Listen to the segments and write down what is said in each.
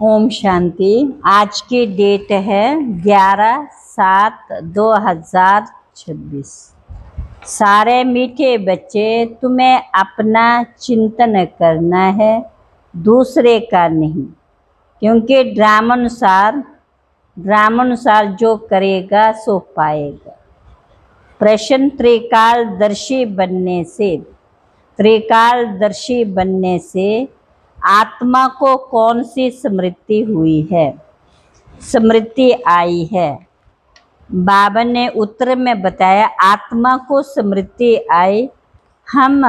ओम शांति। आज की डेट है 11/7/2026। सारे मीठे बच्चे, तुम्हें अपना चिंतन करना है, दूसरे का नहीं। क्योंकि ड्रामानुसार जो करेगा सो पाएगा। प्रश्न त्रिकालदर्शी बनने से आत्मा को कौन सी स्मृति हुई है, स्मृति आई है? बाबा ने उत्तर में बताया, आत्मा को स्मृति आई। हम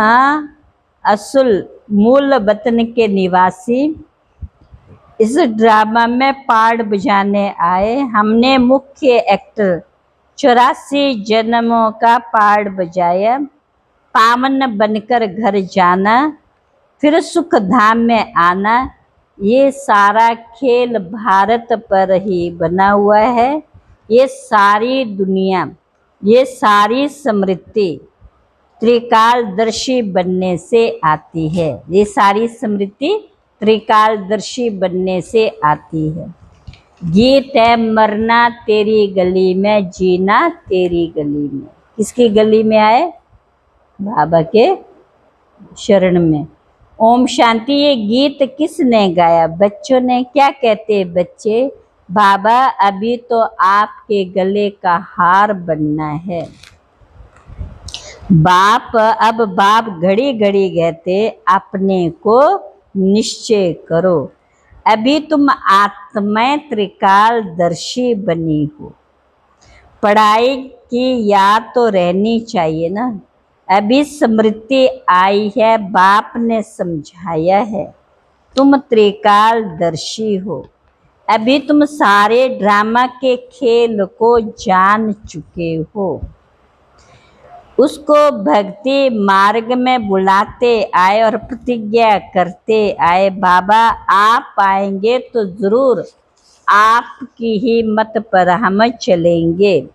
असुल मूल वतन के निवासी इस ड्रामा में पार्ट बजाने आए। हमने मुख्य एक्टर 84 जन्मों का पार्ट बजाया। पावन बनकर घर जाना, फिर सुख धाम में आना, ये सारा खेल भारत पर ही बना हुआ है। ये सारी दुनिया, ये सारी स्मृति त्रिकालदर्शी बनने से आती है। ये सारी स्मृति त्रिकालदर्शी बनने से आती है। गीत है, मरना तेरी गली में, जीना तेरी गली में। किसकी गली में आए? बाबा के शरण में। ओम शांति। ये गीत किसने गाया? बच्चों ने। क्या कहते बच्चे? बाबा अभी तो आपके गले का हार बनना है। बाप घड़ी घड़ी कहते अपने को निश्चय करो। अभी तुम आत्मा त्रिकालदर्शी बनी हो। पढ़ाई की याद तो रहनी चाहिए ना। अभी स्मृति आई है, बाप ने समझाया है, तुम त्रिकालदर्शी हो। अभी तुम सारे ड्रामा के खेल को जान चुके हो। उसको भक्ति मार्ग में बुलाते आए और प्रतिज्ञा करते आए, बाबा आप आएंगे तो जरूर आपकी ही मत पर हम चलेंगे,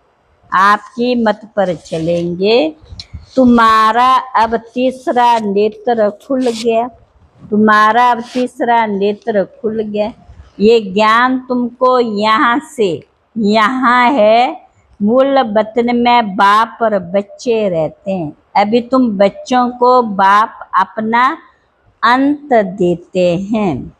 आपकी मत पर चलेंगे। तुम्हारा अब तीसरा नेत्र खुल गया, तुम्हारा अब तीसरा नेत्र खुल गया। ये ज्ञान तुमको यहाँ से, यहाँ है मूल वतन में बाप और बच्चे रहते हैं। अभी तुम बच्चों को बाप अपना अंत देते हैं।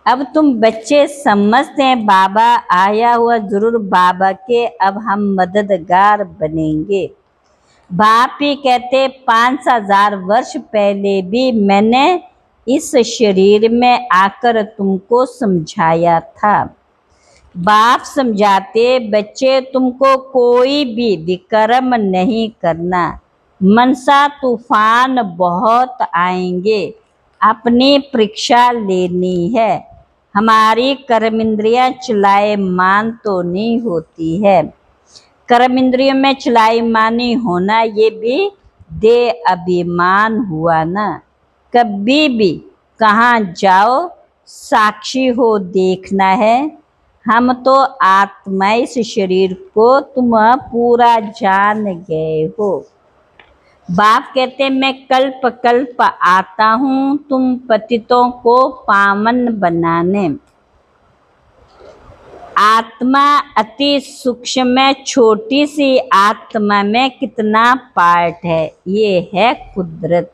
अब तुम बच्चे समझते हैं बाबा आया हुआ जरूर बाबा के अब हम मददगार बनेंगे। बाप ही कहते 5000 वर्ष पहले भी मैंने इस शरीर में आकर तुमको समझाया था। बाप समझाते बच्चे तुमको कोई भी विक्रम नहीं करना। मनसा तूफान बहुत आएंगे, अपनी परीक्षा लेनी है। हमारी कर्म इंद्रियां चलायमान तो नहीं होती है। कर्म इंद्रियों में चलायमानी होना ये भी दे अभिमान हुआ ना। कभी भी कहाँ जाओ साक्षी हो देखना है। हम तो आत्मा इस शरीर को तुम पूरा जान गए हो। बाप कहते मैं कल्प कल्प आता हूँ तुम पतितों को पावन बनाने। आत्मा अति सूक्ष्म है, छोटी सी आत्मा में कितना पार्ट है, ये है कुदरत।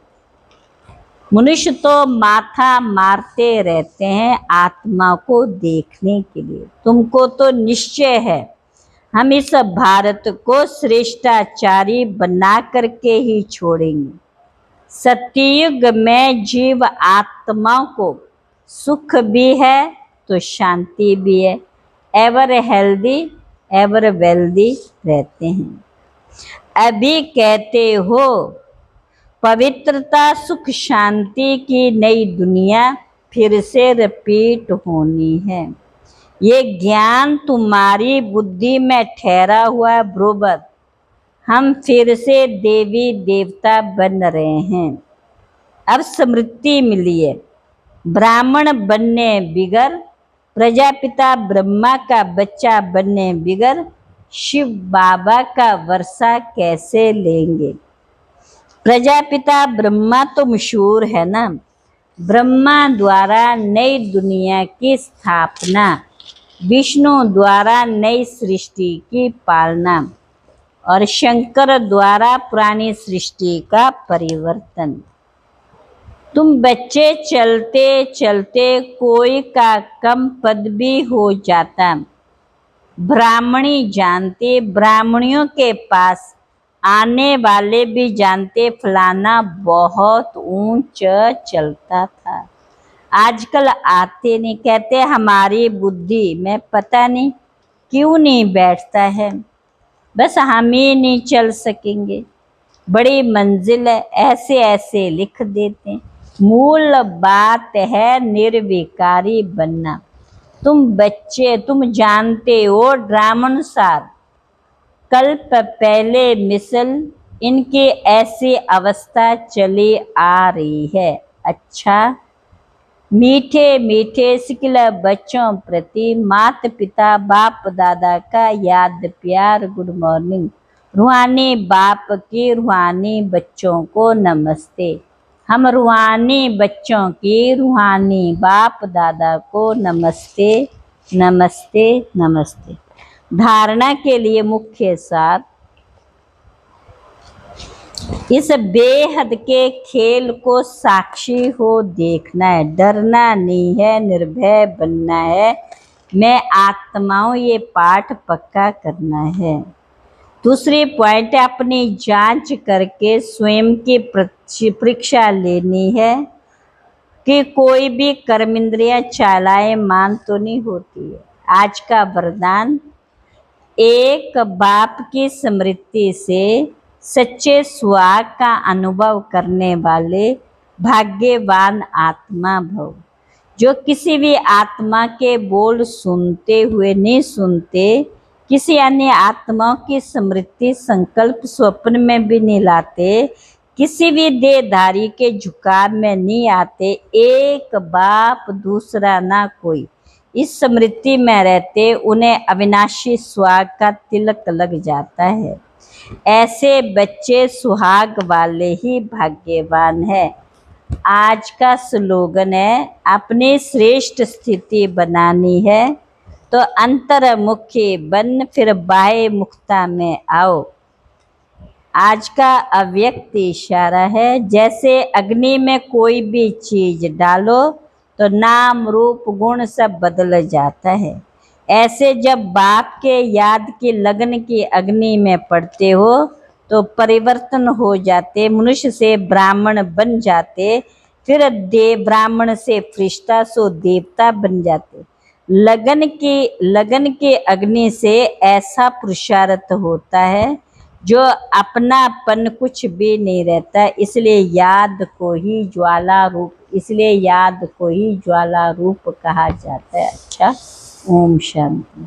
मनुष्य तो माथा मारते रहते हैं आत्मा को देखने के लिए। तुमको तो निश्चय है हम इस भारत को श्रेष्ठाचारी बना करके ही छोड़ेंगे। सतयुग में जीव आत्माओं को सुख भी है तो शांति भी है। एवर हेल्दी एवर वेल्दी रहते हैं। अभी कहते हो पवित्रता सुख शांति की नई दुनिया फिर से रिपीट होनी है। ये ज्ञान तुम्हारी बुद्धि में ठहरा हुआ है बरोबर। हम फिर से देवी देवता बन रहे हैं। अब स्मृति मिली है, ब्राह्मण बनने बिगर, प्रजापिता ब्रह्मा का बच्चा बनने बिगर शिव बाबा का वर्षा कैसे लेंगे। प्रजापिता ब्रह्मा तो मशहूर है ना, ब्रह्मा द्वारा नई दुनिया की स्थापना, विष्णु द्वारा नई सृष्टि की पालना और शंकर द्वारा पुरानी सृष्टि का परिवर्तन। तुम बच्चे चलते चलते कोई का कम पद भी हो जाता, ब्राह्मणी जानते, ब्राह्मणियों के पास आने वाले भी जानते फलाना बहुत ऊंचा चलता था। आजकल आते नहीं, कहते हमारी बुद्धि में पता नहीं क्यों नहीं बैठता है, बस हम ही नहीं चल सकेंगे, बड़ी मंजिल है, ऐसे ऐसे लिख देते। मूल बात है निर्विकारी बनना। तुम बच्चे, तुम जानते हो ड्रामानुसार कल्प पहले मिसल इनकी ऐसी अवस्था चली आ रही है। अच्छा, मीठे मीठे सिकला बच्चों प्रति माता पिता बाप दादा का याद प्यार गुड मॉर्निंग। रूहानी बाप की रूहानी बच्चों को नमस्ते। हम रूहानी बच्चों की रूहानी बाप दादा को नमस्ते नमस्ते नमस्ते। धारणा के लिए मुख्य सार, इस बेहद के खेल को साक्षी हो देखना है, डरना नहीं है, निर्भय बनना है। मैं आत्माओं ये पाठ पक्का करना है। दूसरी पॉइंट, अपनी जांच करके स्वयं की परीक्षा लेनी है कि कोई भी कर्म इंद्रिया चालायमान तो नहीं होती है। आज का वरदान, एक बाप की स्मृति से सच्चे सुहाग का अनुभव करने वाले भाग्यवान आत्मा भव। जो किसी भी आत्मा के बोल सुनते हुए नहीं सुनते, किसी अन्य आत्माओं की स्मृति संकल्प स्वप्न में भी नहीं लाते, किसी भी देहधारी के झुकाव में नहीं आते, एक बाप दूसरा ना कोई, इस स्मृति में रहते उन्हें अविनाशी सुहाग का तिलक लग जाता है। ऐसे बच्चे सुहाग वाले ही भाग्यवान है। आज का स्लोगन है, अपनी श्रेष्ठ स्थिति बनानी है तो अंतर्मुखी बन फिर बाह्य मुक्ता में आओ। आज का अव्यक्त इशारा है, जैसे अग्नि में कोई भी चीज डालो तो नाम रूप गुण सब बदल जाता है, ऐसे जब बाप के याद की लगन की अग्नि में पड़ते हो तो परिवर्तन हो जाते, मनुष्य से ब्राह्मण बन जाते, फिर ब्राह्मण से फरिश्ता सो देवता बन जाते। लगन की अग्नि से ऐसा पुरुषार्थ होता है जो अपनापन कुछ भी नहीं रहता, इसलिए याद को ही ज्वाला रूप, इसलिए याद को ही ज्वाला रूप कहा जाता है। अच्छा, ओम शांति।